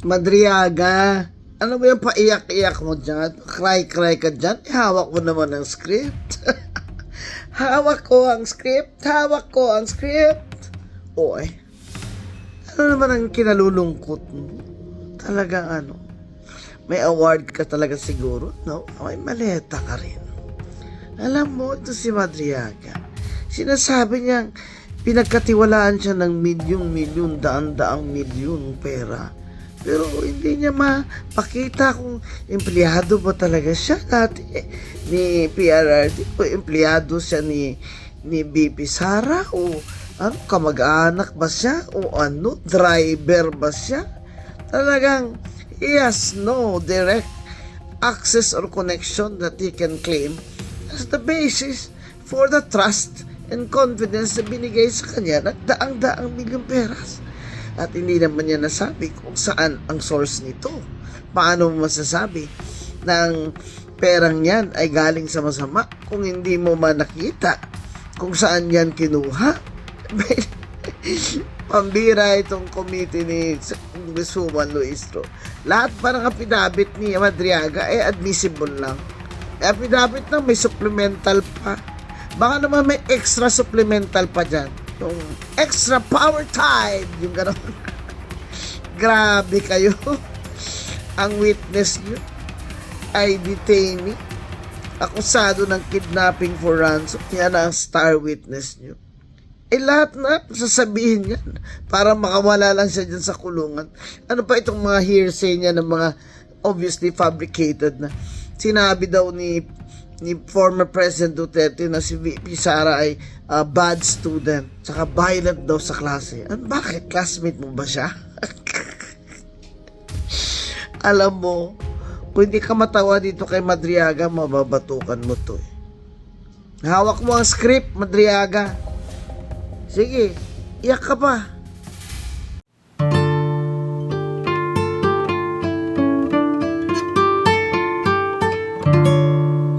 Madriaga, ano ba yung paiyak-iyak mo dyan? Cry-cry ka dyan? Hawak mo naman ang script. Hawak ko ang script. Hawak ko ang script. Oy, ano naman ang kinalulungkot mo? Talagang ano, may award ka talaga siguro, no? May maleta ka rin. Alam mo, ito si Madriaga. Sinasabi niyang pinagkatiwalaan siya ng milyon-milyon, daan-daang milyon pera. Pero hindi niya mapakita kung empleyado ba talaga siya dati ni PRRD o empleyado siya ni BP Sara o ano, kamag-anak ba siya o ano, driver ba siya. Talagang he has no direct access or connection that he can claim as the basis for the trust and confidence na binigay sa kanya ng daang-daang milyong peras. At hindi naman niya nasabi kung saan ang source nito. Paano mo masasabi na ang perang yan ay galing sa masama kung hindi mo man nakita kung saan yan kinuha? Pambira itong committee ni Congresswoman Luistro. Lahat parang affidavit ni Madriaga ay admissible lang. Affidavit na may supplemental pa. Baka naman may extra supplemental pa dyan. Yung extra power tide, yung gano'n. Grabe kayo. Ang witness nyo ay detainee, akusado ng kidnapping for ransom. Yan ang star witness nyo. Lahat na sasabihin yan para makawala lang siya dyan sa kulungan. Ano pa itong mga hearsay niya ng mga obviously fabricated na sinabi daw ni former President Duterte na si VP Sara ay bad student, saka violent daw sa klase. Bakit? Classmate mo ba siya? Alam mo, kung hindi ka matawa dito kay Madriaga, mababatukan mo to. Hawak mo ang script, Madriaga. Sige, iyak ka pa.